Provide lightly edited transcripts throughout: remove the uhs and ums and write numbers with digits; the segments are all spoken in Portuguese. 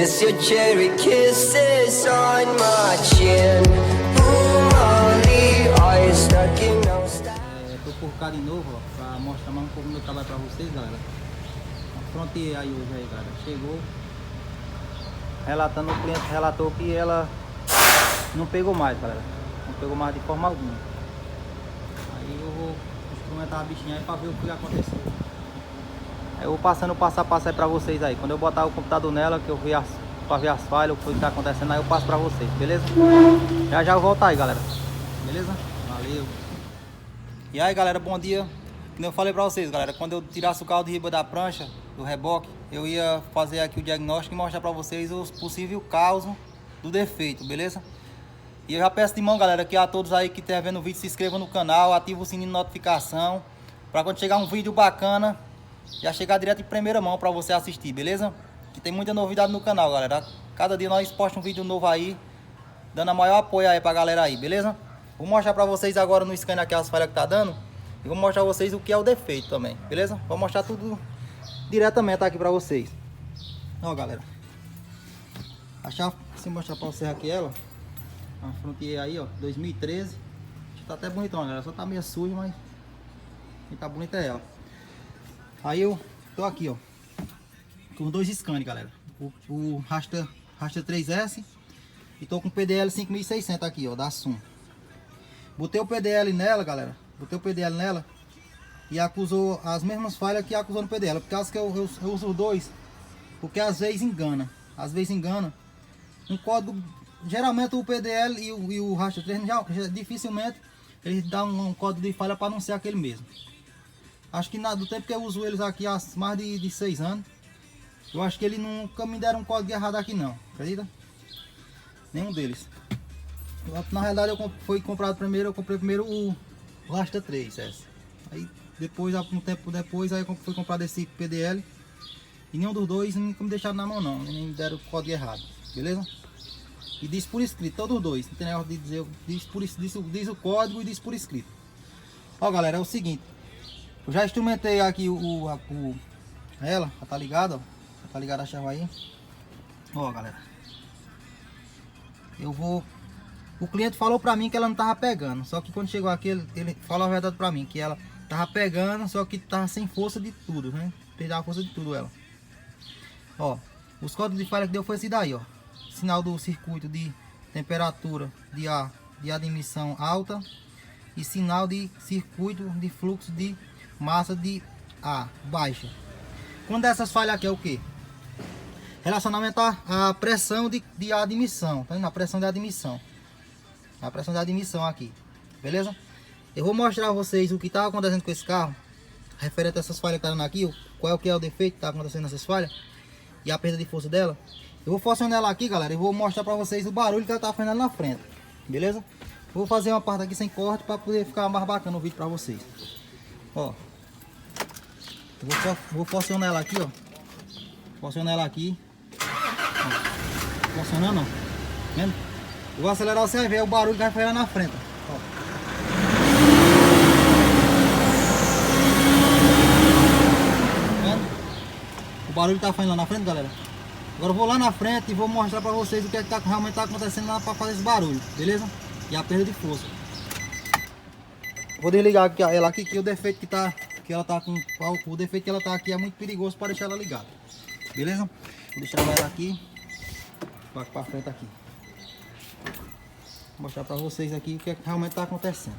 miss your cherry kisses on my chin. Ooh, Molly, are you stuck in no style? Tô por cá de novo, ó, pra mostrar mais um pouco do meu trabalho pra vocês, galera. Aprontei aí hoje aí, galera. Chegou relatando, o cliente relatou que ela não pegou mais, galera. Não pegou mais de forma alguma. Aí eu vou instrumentar a bichinha aí pra ver o que aconteceu. Aí eu vou passando passo a passo aí pra vocês aí. Quando eu botar o computador nela, que eu vi pra ver as falhas, o que tá acontecendo aí, eu passo pra vocês, beleza? Já já eu volto aí, galera. Beleza? Valeu. E aí, galera, bom dia. Como eu falei pra vocês, galera, quando eu tirasse o carro de riba da prancha, do reboque, eu ia fazer aqui o diagnóstico e mostrar pra vocês os possíveis causas do defeito, beleza? E eu já peço de mão, galera, que a todos aí que estão vendo o vídeo, se inscrevam no canal, ativem o sininho de notificação, pra quando chegar um vídeo bacana, já chegar direto em primeira mão pra você assistir, beleza? Que tem muita novidade no canal, galera. Cada dia nós postamos um vídeo novo aí, dando a maior apoio aí pra galera aí, beleza? Vou mostrar pra vocês agora no scanner aqui as falhas que tá dando. E vou mostrar pra vocês o que é o defeito também, beleza? Vou mostrar tudo diretamente aqui pra vocês. Ó, galera, se mostrar pra vocês aqui ela, a Frontier aí, ó, 2013. Tá até bonitão, galera, só tá meio sujo, mas quem tá bonita é ela. Aí eu tô aqui, ó, com dois scanners, galera. O Raster 3S e tô com o PDL 5600 aqui, ó, da Sum. Botei o PDL nela, galera. Botei o PDL nela e acusou as mesmas falhas que acusou no PDL. Por causa que eu uso os dois, porque às vezes engana. Às vezes engana. Um código, geralmente o PDL e o Raster 3 já dificilmente eles dão um código de falha para não ser aquele mesmo. Acho que do tempo que eu uso eles aqui há mais de 6 anos, eu acho que eles nunca me deram um código errado aqui não, acredita? Nenhum deles. Na realidade eu comprei primeiro o Raster 3S. Aí depois, um tempo depois, aí eu fui comprar esse PDL. E nenhum dos dois nunca me deixaram na mão não, nem me deram o código errado, beleza? E diz por escrito, todos os dois, não tem negócio de dizer, diz o código e diz por escrito. Ó, galera, é o seguinte, eu já instrumentei aqui ela, tá ligado, ó, tá ligado a chave aí. Ó, galera, o cliente falou pra mim que ela não tava pegando, só que quando chegou aqui ele falou a verdade pra mim, que ela tava pegando, só que tava sem força de tudo, né? Perdeu a força de tudo ela. Ó, os códigos de falha que deu foi esse daí, ó. Sinal do circuito de temperatura de ar de admissão alta e sinal de circuito de fluxo de massa de ar baixa. Quando essas falhas aqui é o que? Relacionamento à pressão de admissão, tá vendo? A pressão de admissão. A pressão de admissão aqui, beleza? Eu vou mostrar a vocês o que está acontecendo com esse carro, referente a essas falhas que tá dando aqui, qual é o defeito que está acontecendo nessas falhas e a perda de força dela. Eu vou funcionar ela aqui, galera, e vou mostrar para vocês o barulho que ela tá fazendo na frente, beleza? Vou fazer uma parte aqui sem corte para poder ficar mais bacana o vídeo para vocês. Ó, vou funcionar ela aqui, ó. Funcionar ela aqui. Ó. Funcionando, ó. Vendo? Eu vou acelerar, você vai ver o barulho que vai fazer lá na frente. Ó. Vendo? O barulho que tá fazendo lá na frente, galera. Agora eu vou lá na frente e vou mostrar pra vocês o que é que realmente tá acontecendo lá pra fazer esse barulho, beleza? E a perda de força. Vou desligar aqui, ela aqui, que o defeito que ela tá com, o defeito que ela tá aqui é muito perigoso para deixar ela ligada, beleza? Vou deixar ela aqui, pra frente aqui. Vou mostrar pra vocês aqui o que é que realmente tá acontecendo.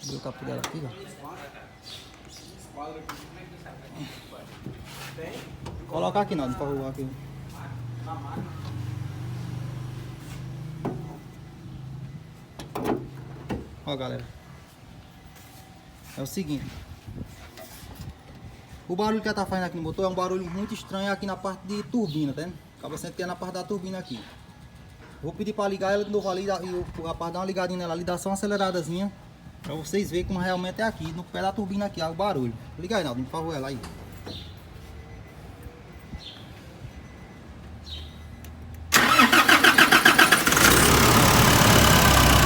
Vou ver o capô dela aqui, ó. Colocar aqui não, pra rolar aqui. Ó, galera, é o seguinte, o barulho que ela tá fazendo aqui no motor é um barulho muito estranho aqui na parte de turbina, tá vendo? Acaba sendo que é na parte da turbina aqui. Vou pedir para ligar ela de novo ali e o rapaz dá uma ligadinha nela ali, dá só uma aceleradazinha para vocês verem como realmente é aqui no pé da turbina aqui, ó, o barulho. Liga aí, Naldo, por favor, ela aí.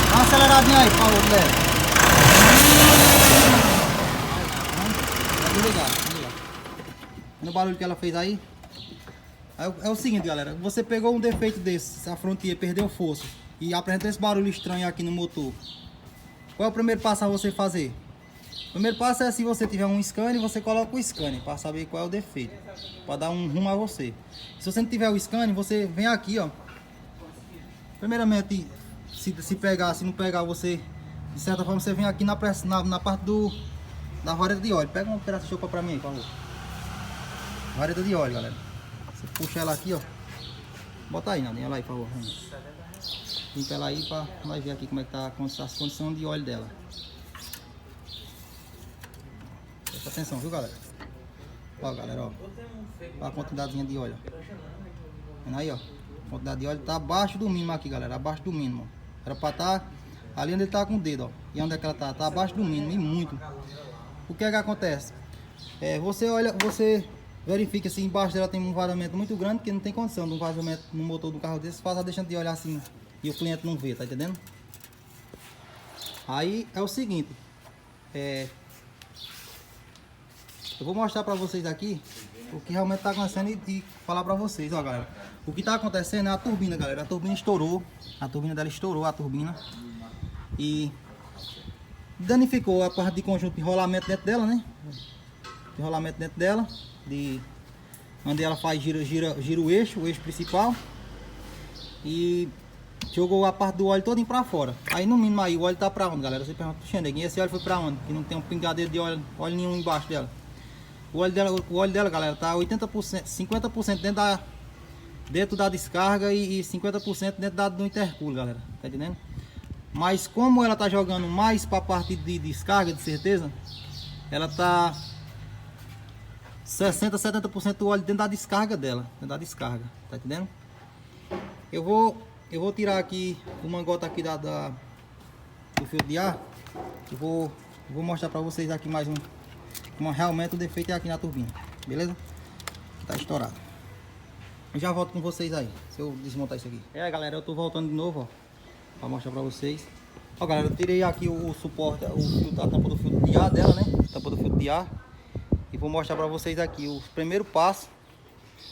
Dá uma aceleradinha aí, por favor, galera. Vai desligar. Olha o barulho que ela fez aí. É o seguinte, galera. Você pegou um defeito desse, a Frontier perdeu força e apresentou esse barulho estranho aqui no motor. Qual é o primeiro passo a você fazer? O primeiro passo é, se você tiver um scanner, você coloca o scanner para saber qual é o defeito, para dar um rumo a você. Se você não tiver o scanner, você vem aqui, ó. Primeiramente, se não pegar, você, de certa forma, você vem aqui na parte da vareta de óleo. Pega um pedaço de chopa para mim aí, por favor. Vareta de óleo, galera. Você puxa ela aqui, ó. Bota aí, Naldinho, ela aí, por favor. Limpa ela aí para nós ver aqui como é que tá as condições de óleo dela. Presta atenção, viu, galera? Ó, galera, ó. Olha a quantidadezinha de óleo. Vendo aí, ó. A quantidade de óleo tá abaixo do mínimo aqui, galera. Abaixo do mínimo, ó. Era pra tá ali onde ele tá com o dedo, ó. E onde é que ela tá? Tá abaixo do mínimo, e muito. O que é que acontece? Você olha, você verifica se embaixo dela tem um vazamento muito grande, porque não tem condição de um vazamento no motor do carro desse, passar deixando de olhar assim e o cliente não vê, tá entendendo? Aí é o seguinte, eu vou mostrar pra vocês aqui o que realmente tá acontecendo e falar pra vocês, ó, galera. O que tá acontecendo é a turbina, galera. A turbina estourou, a turbina dela estourou, a turbina, e danificou a parte de conjunto de rolamento dentro dela, né? De rolamento dentro dela, onde ela faz gira o eixo principal, e jogou a parte do óleo todinho pra fora. Aí no mínimo aí o óleo tá pra onde, galera? Você pergunta, Xeneguinho, esse óleo foi pra onde? Que não tem um pingadeiro de óleo nenhum embaixo dela. O óleo dela, galera, tá 80%, 50% dentro da descarga e 50% dentro do intercooler, galera. Tá entendendo? Mas como ela tá jogando mais para a parte de descarga, de certeza, ela tá 60, 70% do óleo dentro da descarga dela, dentro da descarga, tá entendendo? Eu vou tirar aqui o mangote aqui do filtro de ar. Eu vou mostrar para vocês aqui mais como realmente o defeito é aqui na turbina, beleza? Tá estourado. Eu já volto com vocês aí, se eu desmontar isso aqui. Galera, eu tô voltando de novo, ó, para mostrar para vocês. Ó, galera, eu tirei aqui o suporte, a tampa do filtro de ar dela, né? Tampa do filtro de ar. E vou mostrar para vocês aqui o primeiro passo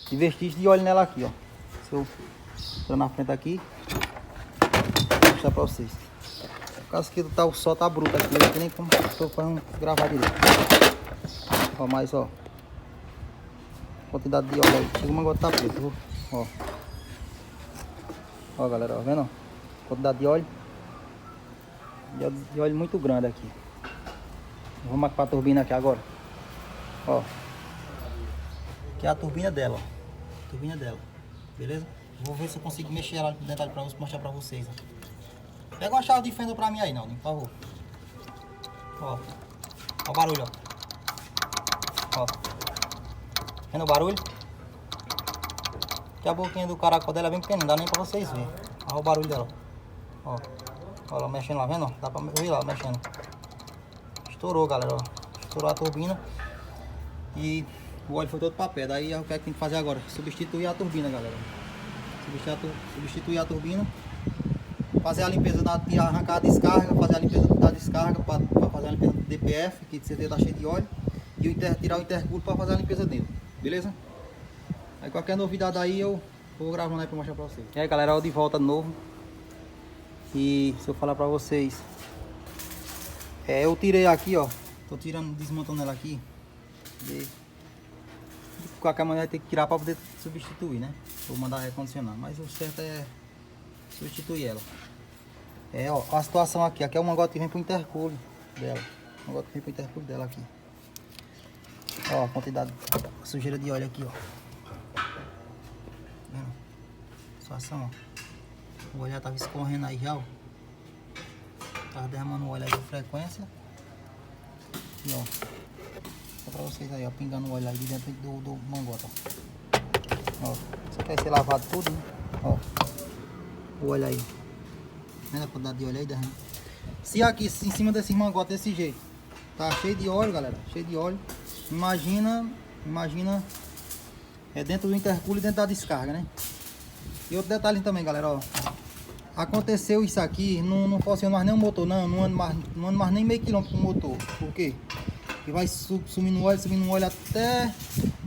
de vestígio de óleo nela aqui, ó. Se eu entrar na frente aqui, vou mostrar para vocês. Por causa que o sol tá bruto aqui, não tem nem como gravar direito. Ó, mas ó, quantidade de óleo aí, chega uma gota tá preta, ó. Ó, galera, ó, vendo? Quantidade de óleo. De óleo muito grande aqui. Vamos para a turbina aqui agora. Ó, que é a turbina dela, ó. Turbina dela, beleza? Vou ver se eu consigo mexer ela no detalhe para mostrar para vocês, ó. Pega uma chave de fenda para mim aí, não, por favor. Ó, ó o barulho, ó. Ó, vendo o barulho? Que a boquinha do caracol dela é bem pequena, não dá nem pra vocês verem. Olha o barulho dela. Ó, ó ela mexendo lá, vendo? Dá pra ouvir lá, mexendo. Estourou, galera, ó. Estourou a turbina. E o óleo foi todo pra pé. Daí é o que é que tem que fazer agora? Substituir a turbina, galera. Substituir a turbina. Fazer a limpeza de arrancar a descarga. Fazer a limpeza da descarga pra fazer a limpeza do DPF, que de certeza tá cheio de óleo. E tirar o intercooler para fazer a limpeza dele, beleza? Aí qualquer novidade aí eu vou gravando aí para mostrar para vocês. E aí, galera, eu de volta de novo. E se eu falar para vocês, eu tirei aqui, ó, tô tirando, desmontando ela aqui. De qualquer maneira tem que tirar para poder substituir, né? Vou mandar recondicionar, mas o certo é substituir ela. Ó, a situação aqui é o mangote que vem pro intercooler dela. O mangote que vem pro intercooler dela aqui. Ó, a quantidade de sujeira de óleo aqui, ó. Vendo? Situação, ó. O óleo já tava escorrendo aí já, ó. Tava derramando óleo aí com frequência. E ó, só pra vocês aí, ó, pingando o óleo aí de dentro do mangote, ó. Isso aqui vai ser lavado tudo, né? Ó, o óleo aí. Vendo a quantidade de óleo aí, derramando. Se aqui, em cima desse mangote desse jeito, tá cheio de óleo, galera, cheio de óleo. Imagina dentro do intercooler e dentro da descarga, né? E outro detalhe também, galera, ó. Aconteceu isso aqui, não funciona mais nem o motor, não anda mais nem meio quilômetro com o motor. Por quê? Porque vai subindo óleo até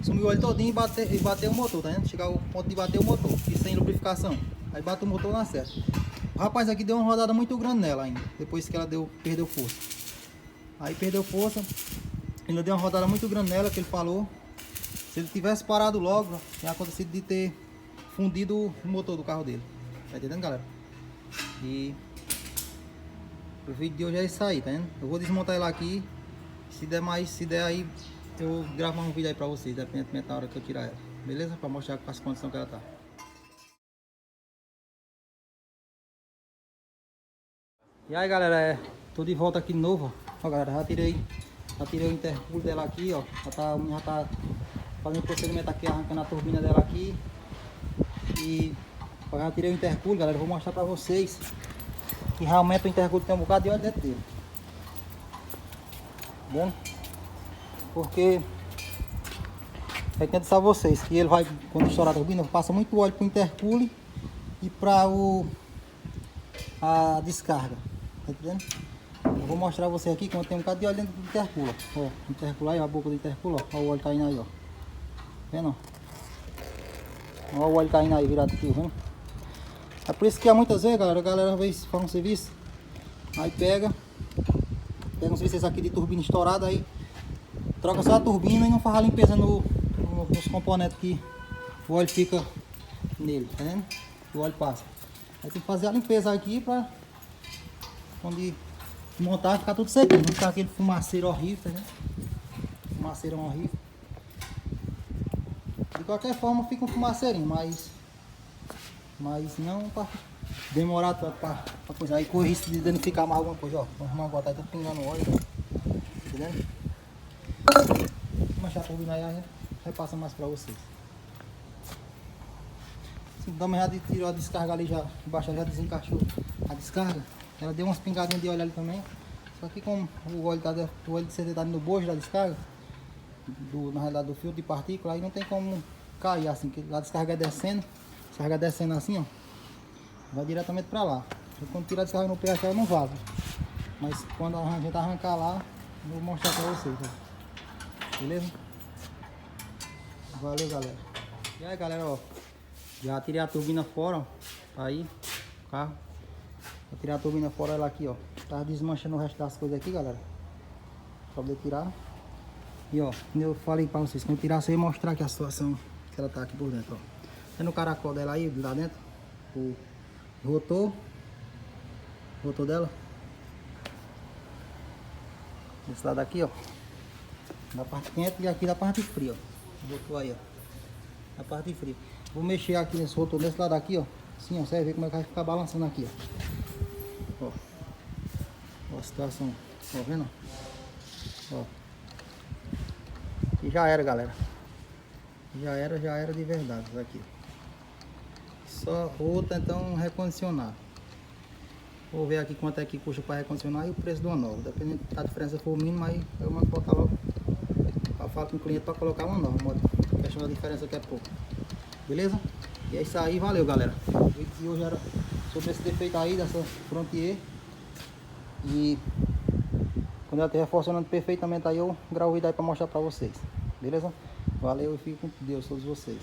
Sumiu o óleo todinho e bateu o motor, tá vendo? Chegar ao ponto de bater o motor, e sem lubrificação. Aí bate o motor na certa. O rapaz aqui deu uma rodada muito grande nela ainda, depois que ela perdeu força. Aí perdeu força, ainda deu uma rodada muito grande nela, que ele falou. Se ele tivesse parado logo, tinha acontecido de ter fundido o motor do carro dele. Tá entendendo, galera? E o vídeo de hoje é isso aí, tá vendo? Eu vou desmontar ela aqui. Se der aí, eu gravo mais um vídeo aí pra vocês, dependendo da hora que eu tirar ela. Beleza? Pra mostrar as condições que ela tá. E aí, galera, tô de volta aqui de novo, ó. Ó, galera, já tirei o intercooler dela aqui, ó. Já tá fazendo o procedimento aqui, arrancando a turbina dela aqui. E eu já tirei o intercooler, galera. Eu vou mostrar pra vocês que realmente o intercooler tem um bocado de óleo dentro dele. Tá vendo? Porque é que antes a vocês que ele vai, quando estourar a turbina, passa muito óleo pro intercooler e para a descarga. Tá entendendo? Eu vou mostrar pra vocês aqui que tem um bocado de óleo dentro do intercooler. Ó, o intercooler aí, ó, a boca do intercooler, ó, o óleo caindo aí, ó. Tá vendo? Ó o óleo caindo aí, virado aqui, vendo? É por isso que há muitas vezes, galera, a galera faz um serviço, aí pega um serviço aqui de turbina estourada, aí troca só a turbina e não faz a limpeza nos componentes que o óleo fica nele, tá vendo? O óleo passa. Aí tem que fazer a limpeza aqui pra quando montar ficar tudo certinho, não ficar aquele fumaceiro horrível, tá vendo? Fumaceirão horrível. De qualquer forma fica um fumaceirinho, mas não para demorar tanto para coisa. Aí corre risco de danificar mais alguma coisa, ó. Vamos arrumar agora, tá tudo pingando óleo, tá entendendo? Vou manchar a turbina aí, né? Repassa mais para vocês. Assim, dá uma já tirou a descarga ali, já embaixo já desencaixou a descarga. Ela deu umas pingadinhas de óleo ali também. Só que como o óleo de CT no bojo da descarga, na realidade do filtro de partícula, aí não tem como cair assim, que a descarga é descendo. Descarga descendo assim, ó, vai diretamente para lá. E quando tira a descarga no pé, ela não vaza. Mas quando a gente arrancar lá, eu vou mostrar para vocês, ó. Beleza? Valeu, galera. E aí, galera, ó, já tirei a turbina fora, ó. Tá aí o carro. Vou tirar a turbina fora, ela aqui, ó. Tá desmanchando o resto das coisas aqui, galera, pra poder tirar. E ó, como eu falei para vocês, quando tirar, você ia mostrar aqui a situação que ela tá aqui por dentro, ó. Vendo o caracol dela aí, lá dentro, o rotor dela, esse lado aqui, ó, da parte quente e aqui da parte fria, ó, rotor aí, ó, da parte fria. Vou mexer aqui nesse rotor desse lado aqui, ó, assim, ó, você vai ver como é que vai ficar balançando aqui, ó, ó a situação, tá vendo, ó, e já era, galera, já era de verdade isso aqui. Só outra então recondicionar. Vou ver aqui quanto é que custa para recondicionar e o preço do uma nova. Dependendo da diferença for mínima, aí eu mando botar logo. Eu falo com o cliente para colocar uma nova. A questão da diferença que é pouco. Beleza? E é isso aí, valeu, galera. O vídeo de hoje era sobre esse defeito aí dessa Frontier. E quando ela estiver funcionando perfeitamente aí, eu gravo o vídeo aí para mostrar para vocês. Beleza? Valeu e fiquem com Deus todos vocês.